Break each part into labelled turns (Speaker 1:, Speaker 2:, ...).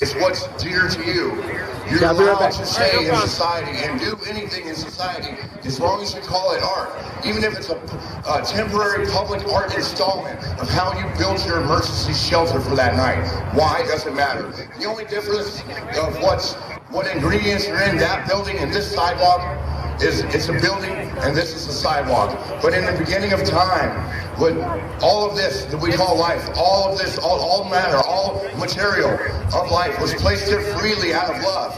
Speaker 1: It's what's dear to you. You're allowed to say in society and do anything in society as long as you call it art. Even if it's a temporary public art installment of how you built your emergency shelter for that night. Why doesn't matter. The only difference of what ingredients are in that building and this sidewalk is it's a building and this is a sidewalk. But in the beginning of time, when all of this that we call life, all of this, all matter, all material of life was placed here freely out of love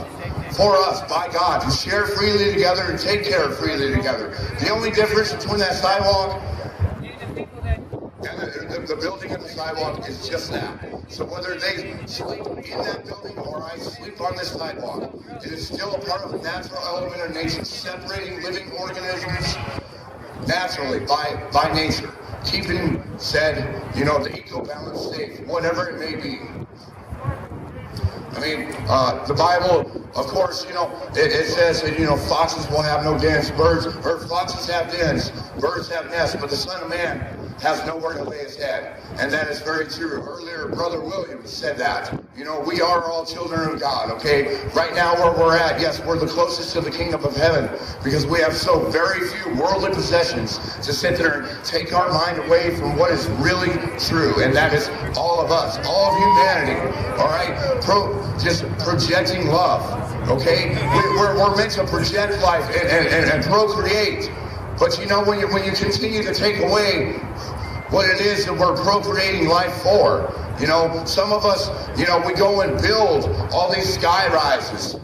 Speaker 1: for us by God to share freely together and take care of freely together. The only difference between that sidewalk and the building and the sidewalk is just that. So whether they sleep in that building or I sleep on this sidewalk, it is still a part of the natural element of nature, separating living organisms naturally by nature, keeping said, the eco-balance safe, whatever it may be. I mean, the Bible, of course, it says that, foxes will have no dens, foxes have dens, birds have nests, but the Son of Man has nowhere to lay his head. And that is very true. Earlier, Brother Williams said that. We are all children of God, okay? Right now where we're at, yes, we're the closest to the kingdom of heaven because we have so very few worldly possessions to sit there and take our mind away from what is really true. And that is all of us, all of humanity, all right? Just projecting love, okay? We're meant to project life and procreate. But when you continue to take away what it is that we're procreating life for, some of us, we go and build all these sky rises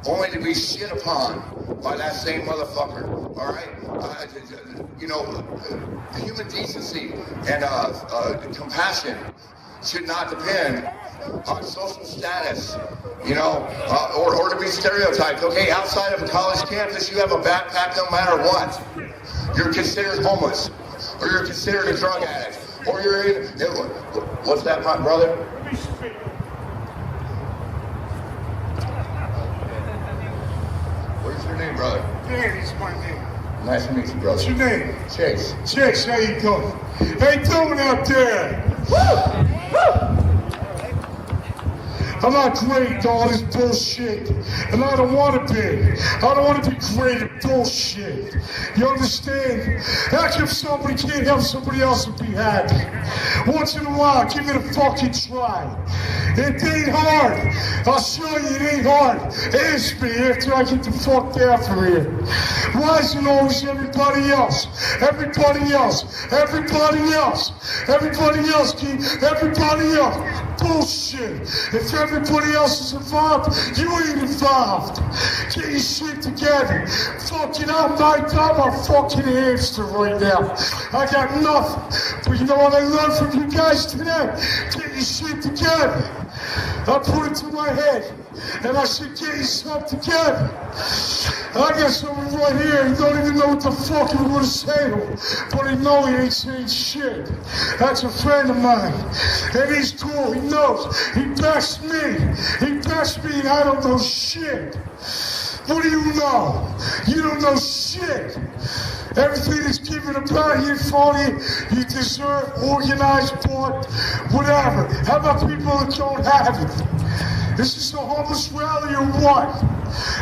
Speaker 1: only to be shit upon by that same motherfucker, all right? Human decency and compassion should not depend on social status, or to be stereotyped. Okay, outside of a college campus, you have a backpack no matter what. You're considered homeless, or you're considered a drug addict, or you're in... What's that, my brother? What's your name, brother?
Speaker 2: Danny's my name.
Speaker 1: Nice to meet you, brother.
Speaker 2: What's your name?
Speaker 1: Chase.
Speaker 2: Chase, how you doing? How you doing out there? Woo! Woo! I'm not great at all this bullshit, and I don't want to be. I don't want to be great at bullshit. You understand? How come somebody can't help somebody else and be happy? Once in a while, give it a fucking try. It ain't hard. I'll show you it ain't hard. Ask me after I get the fuck down from here. Why is it always everybody else? Everybody else. Everybody else. Everybody else, Keith. Everybody else. Bullshit. If everybody else is involved, you ain't involved. Get your shit together. Fucking I'm a fucking hamster right now. I got nothing. But you know what I learned from you guys today? Get your shit together. I put it to my head, and I said, get yourself together. I got someone right here, he don't even know what the fuck he was going to say to him, but he know he ain't saying shit. That's a friend of mine, and he's cool, he knows. He backs me, and I don't know shit. What do you know? You don't know shit. Everything that's given about you for you deserve, organized, bought, whatever. How about people that don't have it? This is a homeless rally or what?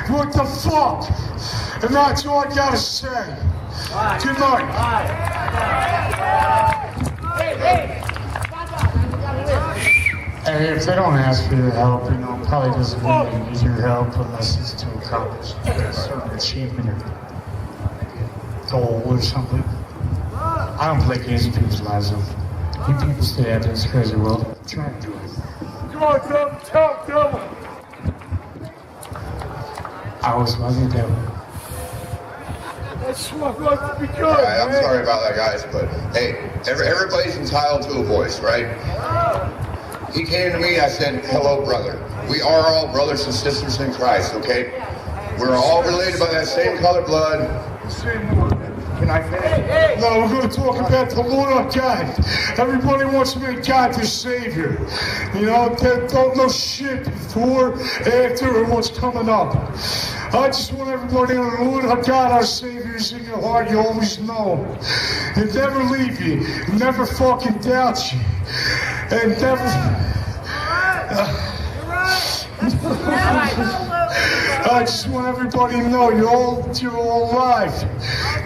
Speaker 2: What the fuck? And that's all I gotta say. Good night.
Speaker 3: Hey, if they don't ask for your help, probably doesn't mean they need your help unless it's to accomplish a certain achievement or goal or something. I don't play games with people's lives, though. You people stay out in this crazy world. Try and do it.
Speaker 2: Come on, tell me.
Speaker 3: I was the devil.
Speaker 2: That's what I'd like to be good,
Speaker 1: All right, I'm sorry about that, guys, but hey, everybody's entitled to a voice, right? He came to me, I said, hello, brother. We are all brothers and sisters in Christ, okay? We're all related by that same colored blood. Can I finish?
Speaker 2: No, we're going to talk about the Lord our God. Everybody wants to make God their Savior. They don't know shit before, after, and what's coming up. I just want everybody to know the Lord our God, our Savior, is in your heart. You always know. He'll never leave you. He'll never fucking doubt you. And never... I just want everybody to know you're all alive.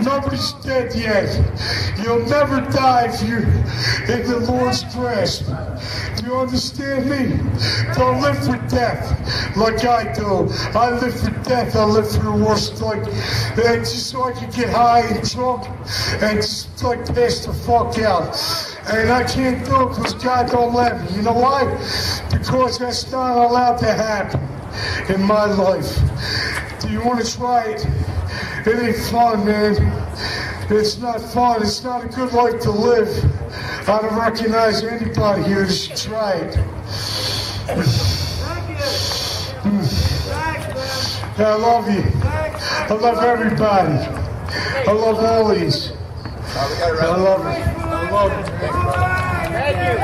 Speaker 2: Nobody's dead yet. You'll never die if you're in the Lord's grasp. Do you understand me? Don't live for death like I do. I live for death. I live for the worst, just so I can get high and drunk and just pass the fuck out. And I can't do it because God don't let me. You know why? Because that's not allowed to happen in my life. Do you want to try it? It ain't fun, man. It's not fun. It's not a good life to live. I don't recognize anybody here that should try it. I love you. I love everybody. I love all these. I love it. I love it.
Speaker 4: Thank you.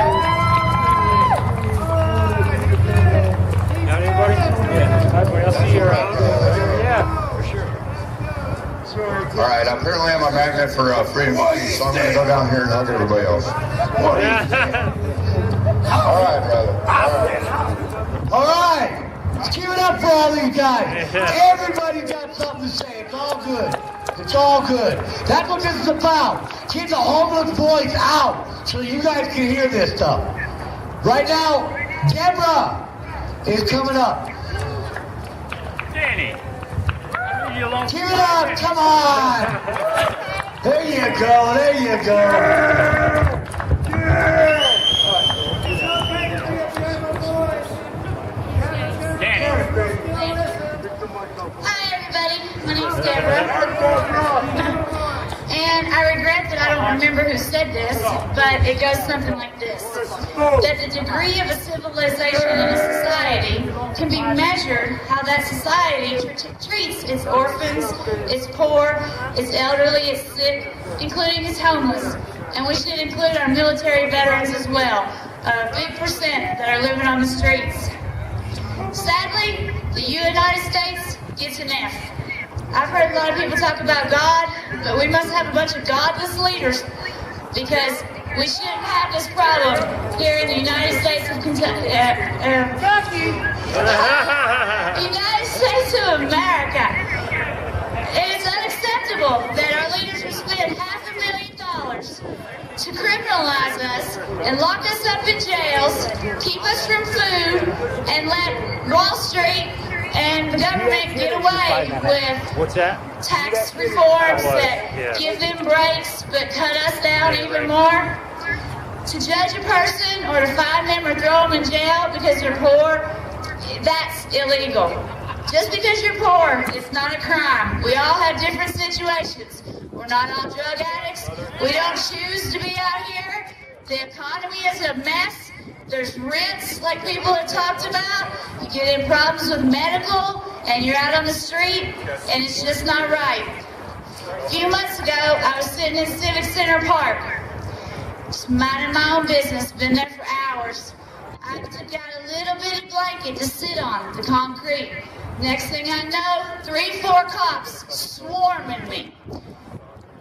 Speaker 4: Got anybody? Yeah. I'll see you around. Yeah, for sure.
Speaker 1: All right, apparently I'm a magnet for freedom of speech, so I'm going to go down here and hug everybody else. All right, brother.
Speaker 5: All right. Let's give it up for all these guys. Everybody got something to say. It's all good. It's all good. That's what this is about. Get the homeless boys out so you guys can hear this stuff. Right now, Deborah is coming up.
Speaker 4: Danny.
Speaker 5: Give it up. Come on. There you go. There you go.
Speaker 6: Hi everybody, my name's Deborah, and I regret that I don't remember who said this, but it goes something like this, that the degree of a civilization in a society can be measured how that society treats its orphans, its poor, its elderly, its sick, including its homeless, and we should include our military veterans as well, a big percent that are living on the streets. Sadly, the United States gets an F. I've heard a lot of people talk about God, but we must have a bunch of godless leaders because we shouldn't have this problem here in the United States of Kentucky. United States of America. It is unacceptable that our leaders will spend $500,000 to criminalize us and lock us up in jails, keep us from food, and let Wall Street and the government get away with tax reforms that give them breaks but cut us down even more. To judge a person or to fine them or throw them in jail because they're poor, that's illegal. Just because you're poor, it's not a crime. We all have different situations. We're not all drug addicts. We don't choose to be out here. The economy is a mess. There's rents, like people have talked about. You get in problems with medical, and you're out on the street, and it's just not right. A few months ago, I was sitting in Civic Center Park, just minding my own business, been there for hours. I took out a little bitty blanket to sit on, the concrete. Next thing I know, 3-4 cops swarming me.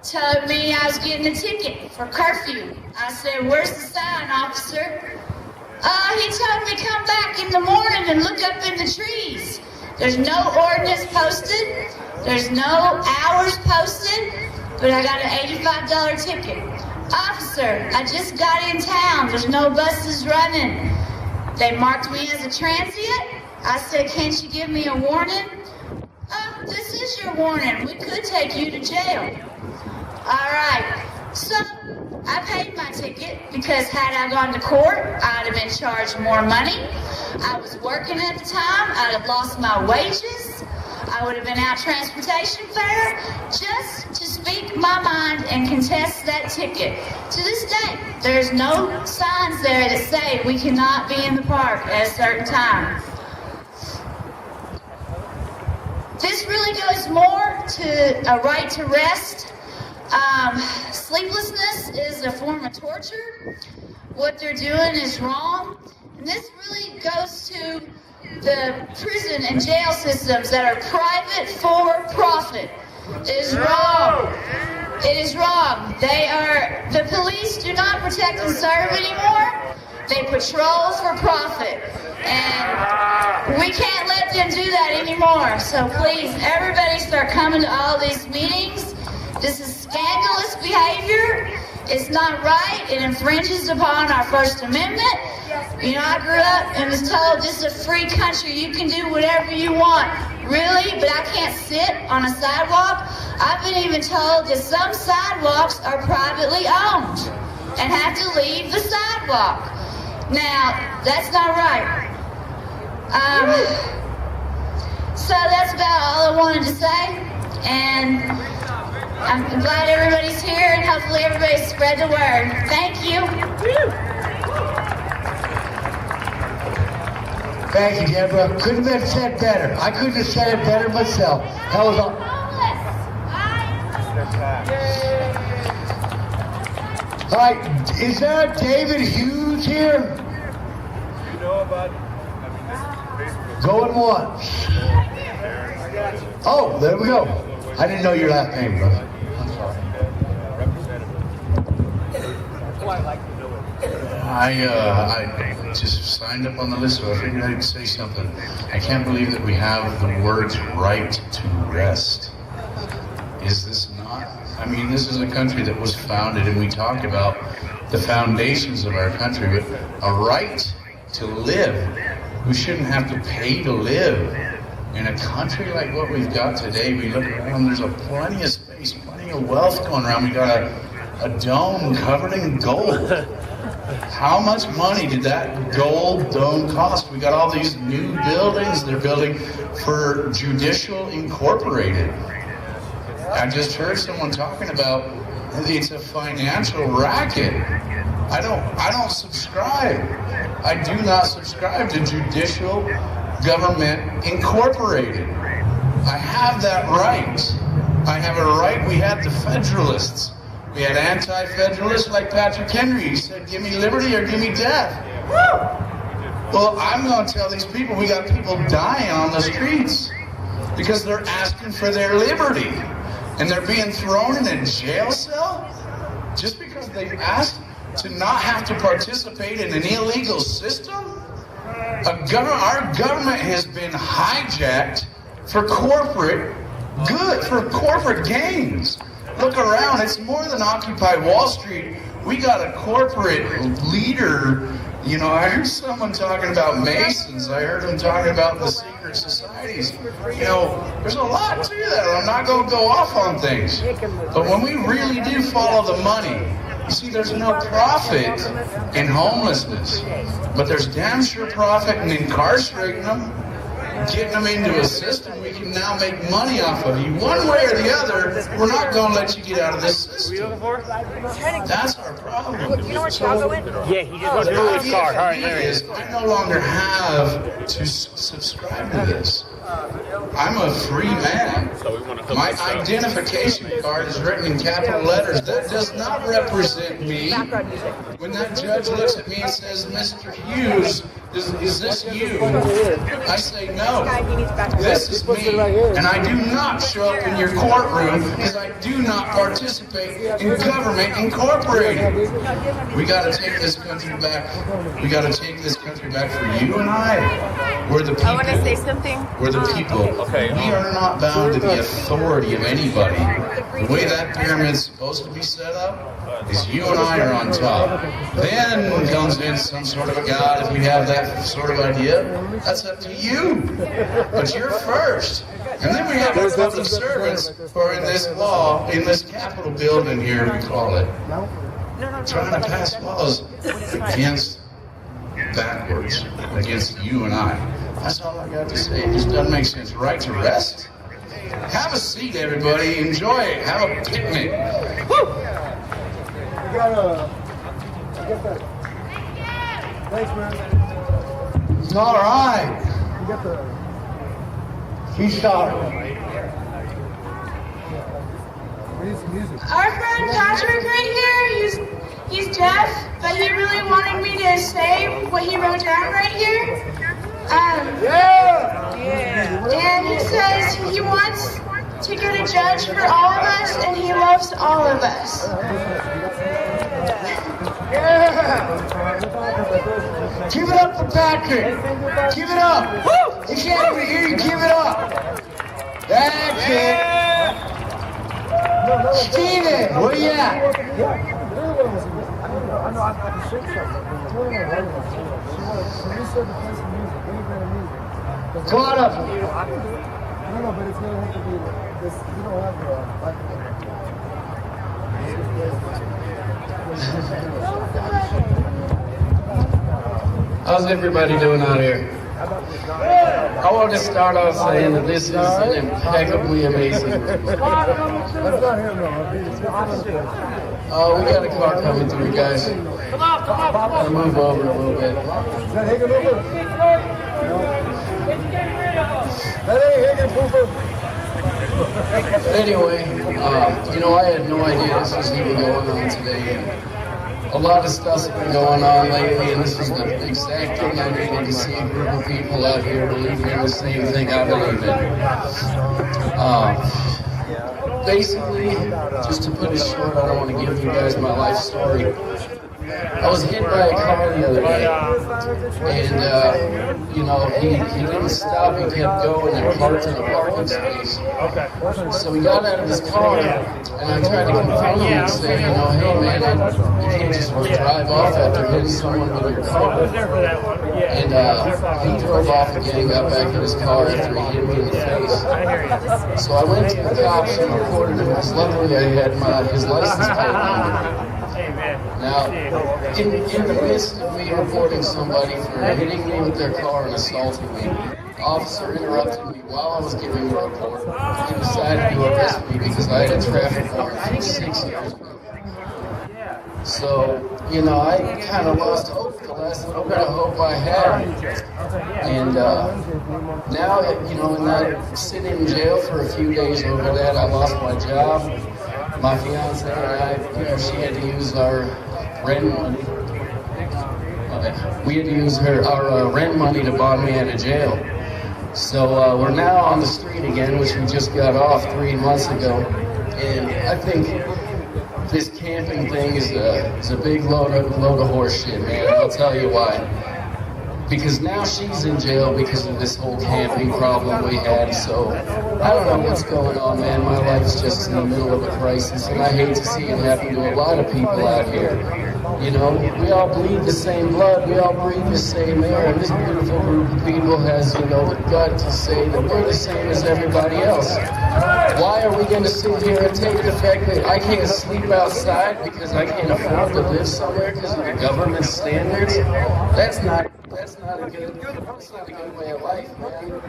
Speaker 6: Told me I was getting a ticket for curfew. I said, "Where's the sign, officer?" He told me come back in the morning and look up in the trees. There's no ordinance posted. There's no hours posted. But I got an $85 ticket. "Officer, I just got in town. There's no buses running." They marked me as a transient. I said, "Can't you give me a warning?" "This is your warning. We could take you to jail." All right, so I paid my ticket because had I gone to court, I'd have been charged more money. I was working at the time. I'd have lost my wages. I would have been out transportation fare just to speak my mind and contest that ticket. To this day, there's no signs there that say we cannot be in the park at a certain time. This really goes more to a right to rest. Sleeplessness is a form of torture. What they're doing is wrong. And this really goes to the prison and jail systems that are private for profit. It is wrong. It is wrong. The police do not protect and serve anymore. They patrol for profit. And We can't let them do that anymore. So please, everybody start coming to all these meetings. This is scandalous behavior. It's not right. It infringes upon our First Amendment. You know, I grew up and was told this is a free country. You can do whatever you want. Really? But I can't sit on a sidewalk? I've been even told that some sidewalks are privately owned and have to leave the sidewalk. Now, that's not right. So that's about all I wanted to say. And I'm glad everybody's here, and hopefully everybody spread the word. Thank you.
Speaker 5: Thank you, Deborah. Couldn't have been said better. I couldn't have said it better myself. That was all. All right, is there a David Hughes here?
Speaker 7: You know about it?
Speaker 5: Going once. Oh, there we go. I didn't know your last name, brother. I'm sorry.
Speaker 8: I just signed up on the list, so I figured I'd say something. I can't believe that we have the words right to rest. Is this not? I mean, this is a country that was founded, and we talk about the foundations of our country, but a right to live. We shouldn't have to pay to live. In a country like what we've got today, we look around, there's plenty of space, plenty of wealth going around. We got a dome covered in gold. How much money did that gold dome cost? We got all these new buildings they're building for Judicial Incorporated. I just heard someone talking about it's a financial racket. I don't subscribe. I do not subscribe to Judicial Government Incorporated. I have that right. I have a right. We had the Federalists. We had anti-federalists like Patrick Henry. He said, give me liberty or give me death. Well, I'm going to tell these people, we got people dying on the streets because they're asking for their liberty. And they're being thrown in a jail cell just because they've asked to not have to participate in an illegal system? Our government has been hijacked for corporate good, for corporate gains. Look around, it's more than Occupy Wall Street. We got a corporate leader. You know, I heard someone talking about Masons. I heard them talking about the secret societies. You know, there's a lot to that. I'm not going to go off on things. But when we really do follow the money, you see, there's no profit in homelessness. But there's damn sure profit in incarcerating them, getting them into a system we can now make money off of you. One way or the other, we're not going to let you get out of this system. That's our problem.
Speaker 4: Yeah, he just wants to move his car. All right, there he is.
Speaker 8: I no longer have to subscribe to this. I'm a free man. My identification card is written in capital letters. That does not represent me. When that judge looks at me and says, Mr. Hughes, is this you? I say, no, this is me. And I do not show up in your courtroom because I do not participate in government incorporated. We got to take this country back. We got to take this country back for you and I. We're the people.
Speaker 9: I want to say something.
Speaker 8: We're the people. We are not bound to the authority of anybody. The way that pyramid's supposed to be set up is you and I are on top. Then comes in some sort of a God, if we have that sort of idea. That's up to you. But you're first. And then we have our public servants who are in this law, in this Capitol building here, we call it, trying to pass laws against backwards, against you and I. That's all I got to say. It just doesn't make sense. Right to rest? Have a seat, everybody. Enjoy it. Have a picnic. Woo!
Speaker 2: Thanks, man.
Speaker 5: All right. He's sorry.
Speaker 6: Our friend Patrick right here, he's deaf, but he really wanted me to say what he wrote down right here. And he says he wants to get a judge for all of us, and he loves all of us.
Speaker 5: Give it up for Patrick. Give it up. Woo! He can't even hear you. Give it up. That's it. Steven, where you at? Come on up.
Speaker 9: No, but it's gonna have to be this. You don't have
Speaker 10: How's everybody doing out here? I want to start off saying that this is impeccably amazing. Oh, we got a car coming through, guys. I'll move over a little bit. But anyway, you know, I had no idea this was even going on today. A lot of stuff's been going on lately, and this is the exact thing I needed to see a group of people out here believing in the same thing I believe in. Basically, just to put it short, I don't want to give you guys my life story. I was hit by a car the other day, and you know, he didn't stop, he kept going and parked in a parking space. So he got out of his car, and I tried to confront him and say, you know, hey man, you can't just drive off after hitting someone with your car. And he drove off again, got back in his car after he hit me in the face. So I went to the cops and reported him, because luckily I had his license plate on. Now, in the midst of me reporting somebody for hitting me with their car and assaulting me, the officer interrupted me while I was giving the report. He decided to arrest me because I had a traffic warrant for 6 years. So, you know, I kind of lost hope, the last little bit of hope I had. And now, you know, in that sitting in jail for a few days over that, I lost my job. My fiance and I, you know, she had to use our rent money. We had to use our rent money to bond me out of jail. So we're now on the street again, which we just got off 3 months ago. And I think this camping thing is a big load of horse shit, man. I'll tell you why. Because now she's in jail because of this whole camping problem we had, so I don't know what's going on, man. My life's just in the middle of a crisis, and I hate to see it happen to a lot of people out here. You know, we all bleed the same blood, we all breathe the same air, and this beautiful group of people has, you know, the gut to say that we're the same as everybody else. Why are we going to sit here and take the fact that I can't sleep outside because I can't afford to live somewhere because of the government standards? That's not a good way of life, man.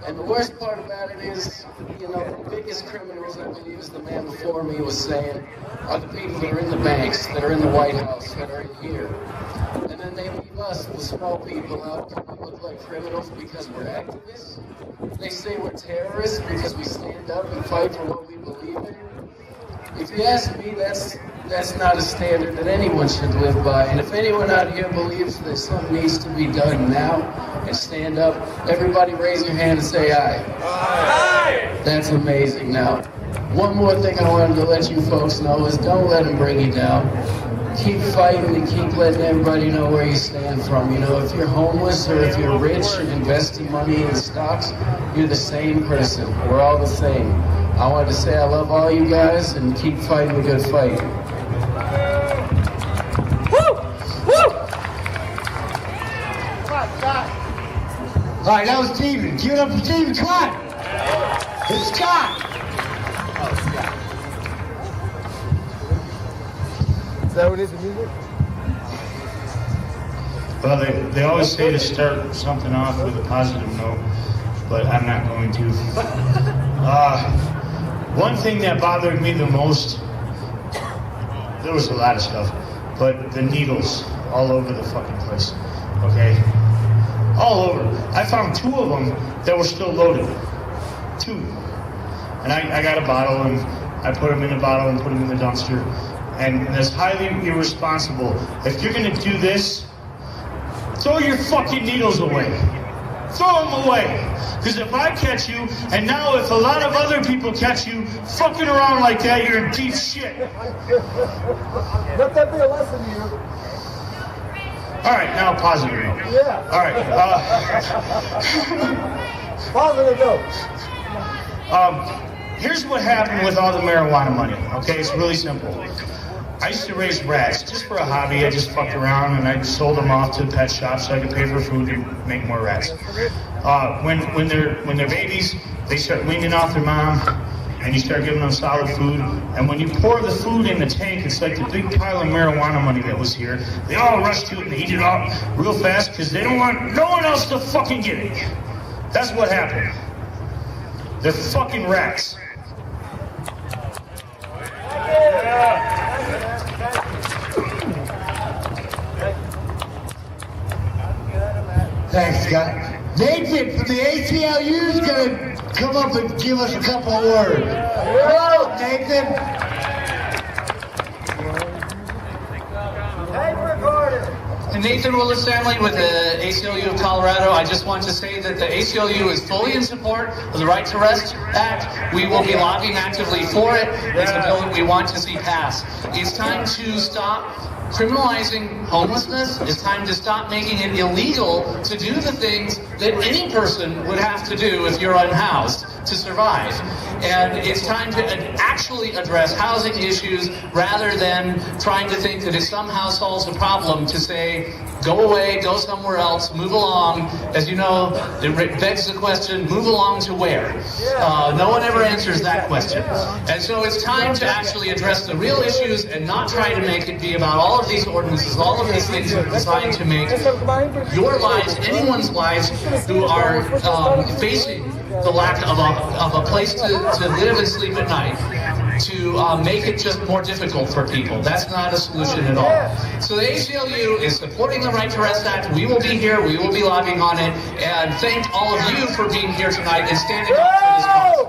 Speaker 10: And the worst part about it is, you know, the biggest criminals, I believe, as the man before me was saying, are the people that are in the banks, that are in the White House, that are in here. And then they leave us, the small people, out because we look like criminals because we're activists. They say we're terrorists because we stand up and fight for what we believe in. If you ask me, that's not a standard that anyone should live by. And if anyone out here believes that something needs to be done now and stand up, everybody raise your hand and say aye. Aye! That's amazing. Now, one more thing I wanted to let you folks know is don't let them bring you down. Keep fighting and keep letting everybody know where you stand from. You know, if you're homeless or if you're rich and investing money in stocks, you're the same person. We're all the same. I wanted to say I love all you guys and keep fighting a good fight.
Speaker 5: Woo! Woo! All right, that was Steven. Give it up for Steven. Come on. It's Scott.
Speaker 9: Is that what it is, the music?
Speaker 3: Well, they always say to start something off with a positive note, but I'm not going to. One thing that bothered me the most, there was a lot of stuff, but the needles all over the fucking place, okay? All over. I found 2 of them that were still loaded. 2. And I got a bottle and I put them in a bottle and put them in the dumpster. And that's highly irresponsible. If you're gonna do this, throw your fucking needles away. Throw them away. Because if I catch you, and now if a lot of other people catch you fucking around like that, you're in deep shit.
Speaker 9: Let that be a lesson to you.
Speaker 3: All right, now a positive note.
Speaker 9: Yeah.
Speaker 3: All right.
Speaker 9: Positive note.
Speaker 3: Here's what happened with all the marijuana money. Okay, it's really simple. I used to raise rats just for a hobby. I just fucked around and I sold them off to pet shops so I could pay for food and make more rats. When they're babies, they start weaning off their mom, and you start giving them solid food. And when you pour the food in the tank, it's like the big pile of marijuana money that was here. They all rush to it and they eat it all real fast because they don't want no one else to fucking get it. That's what happened. They're fucking rats.
Speaker 5: Thanks, Scott. Nathan from the ACLU is going to come up and give us a couple of words. Hello, Nathan.
Speaker 11: Nathan Willis Stanley with the ACLU of Colorado. I just want to say that the ACLU is fully in support of the Right to Rest Act. We will be lobbying actively for it. It's a bill that we want to see passed. It's time to stop criminalizing homelessness. It's time to stop making it illegal to do the things that any person would have to do if you're unhoused to survive. And it's time to actually address housing issues rather than trying to think that it somehow solves a problem to say, go away, go somewhere else, move along. As you know, it begs the question, move along to where? No one ever answers that question. And so it's time to actually address the real issues and not try to make it be about all of these ordinances, all of these things that are designed to make your lives, anyone's lives who are facing the lack of a place to live and sleep at night, to make it just more difficult for people. That's not a solution at all. So the ACLU is supporting the Right to Rest Act. We will be here. We will be lobbying on it. And thank all of you for being here tonight and standing up for this cause.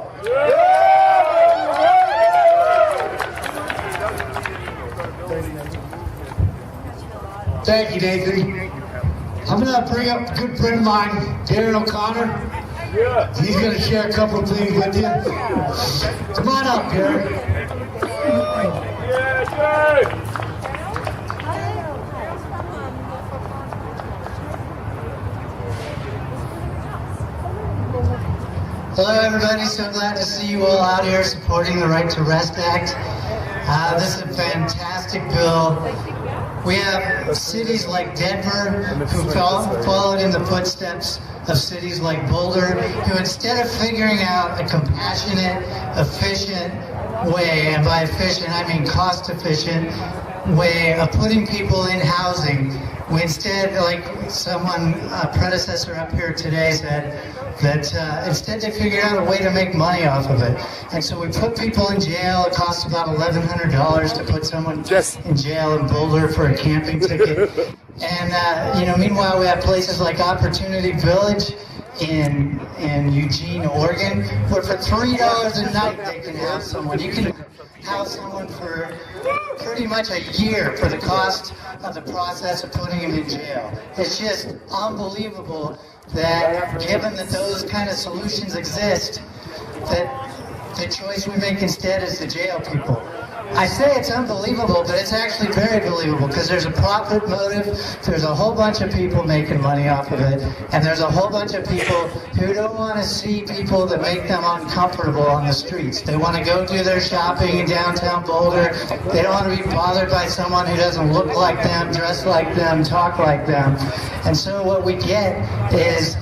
Speaker 5: Thank you, Nathan. I'm going to bring up a good friend of mine, Darren O'Connor. He's going to share a couple of things with you. Come on up, Darren.
Speaker 12: Hello, everybody. So glad to see you all out here supporting the Right to Rest Act. This is a fantastic bill. We have cities like Denver who followed in the footsteps of cities like Boulder, who instead of figuring out a compassionate, efficient way, and by efficient I mean cost efficient way of putting people in housing, we instead, like someone, a predecessor up here today said, that instead they figured out a way to make money off of it. And so we put people in jail. It costs about $1,100 to put someone in jail in Boulder for a camping ticket. And, meanwhile we have places like Opportunity Village in Eugene, Oregon, where for $3 a night they can have someone. You can house someone for pretty much a year for the cost of the process of putting him in jail. It's just unbelievable that given that those kind of solutions exist, that the choice we make instead is to jail people. I say it's unbelievable, but it's actually very believable because there's a profit motive, there's a whole bunch of people making money off of it, and there's a whole bunch of people who don't want to see people that make them uncomfortable on the streets. They want to go do their shopping in downtown Boulder. They don't want to be bothered by someone who doesn't look like them, dress like them, talk like them. And so what we get is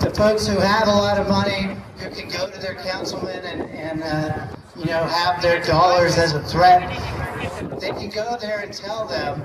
Speaker 12: the folks who have a lot of money, who can go to their councilman and have their dollars as a threat, they can go there and tell them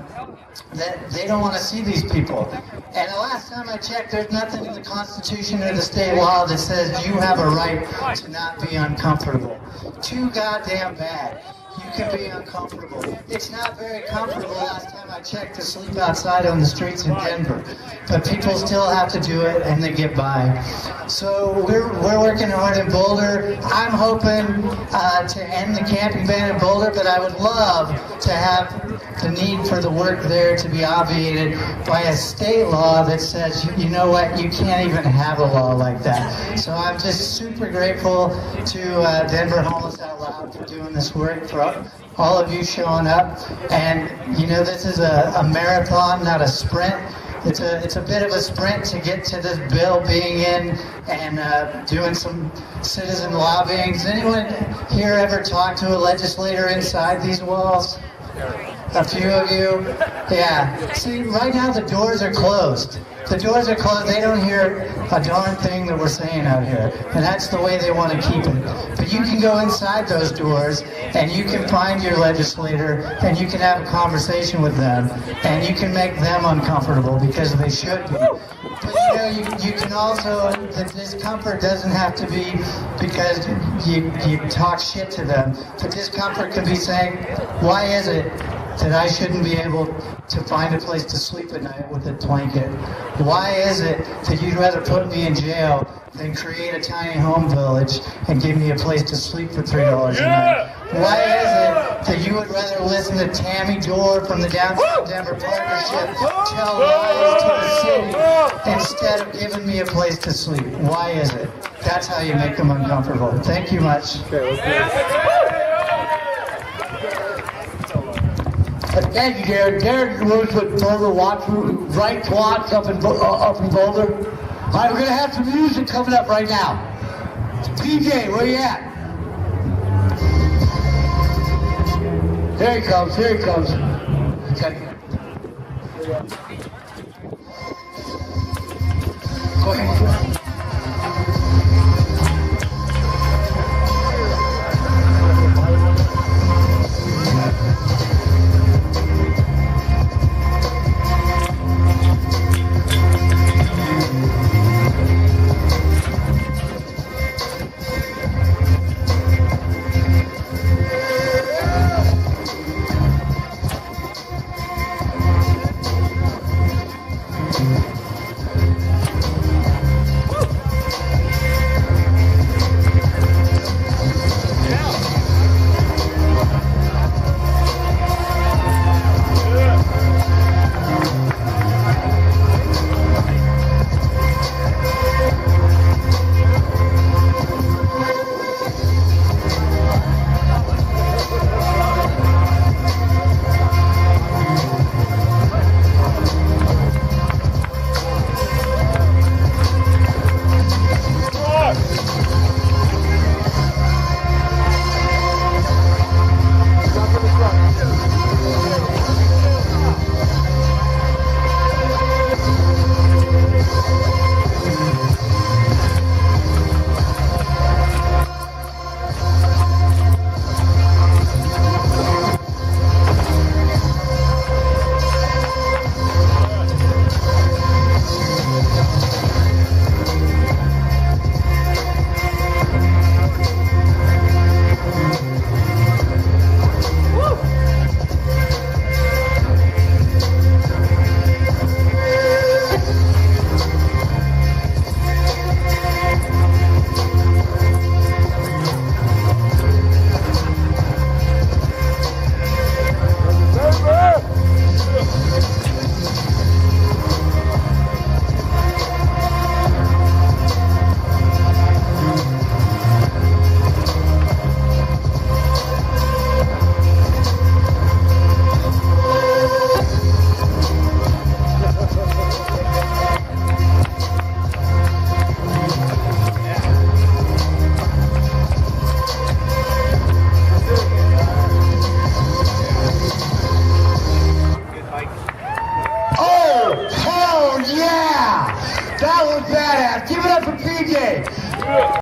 Speaker 12: that they don't want to see these people. And the last time I checked, there's nothing in the Constitution or the state law that says you have a right to not be uncomfortable. Too goddamn bad. You can be uncomfortable. It's not very comfortable, last time I checked, to sleep outside on the streets in Denver. But people still have to do it, and they get by. So we're working hard in Boulder. I'm hoping to end the camping ban in Boulder, but I would love to have the need for the work there to be obviated by a state law that says, you know what, you can't even have a law like that. So I'm just super grateful to Denver Homeless Out Loud for doing this work for all of you showing up. And you know, this is a marathon, not a sprint. It's a bit of a sprint to get to this bill being in and doing some citizen lobbying. Does anyone here ever talk to a legislator inside these walls? A few of you? Yeah. See, right now the doors are closed. The doors are closed. They don't hear a darn thing that we're saying out here. And that's the way they want to keep it. But you can go inside those doors and you can find your legislator and you can have a conversation with them and you can make them uncomfortable because they should be. But you know, you can also, the discomfort doesn't have to be because you talk shit to them. The discomfort could be saying, why is it that I shouldn't be able to find a place to sleep at night with a blanket? Why is it that you'd rather put me in jail than create a tiny home village and give me a place to sleep for $3 a night? Why is it that you would rather listen to Tammy Dorr from the Downtown Denver Partnership tell lies to the city instead of giving me a place to sleep? Why is it? That's how you make them uncomfortable. Thank you much.
Speaker 5: Thank you, Derek. Derek works with Boulder Watch, Right Watch up in Boulder. All right, we're going to have some music coming up right now. PJ, where you at? Here he comes, here he comes. Okay. Go ahead. That was badass. Give it up for PJ.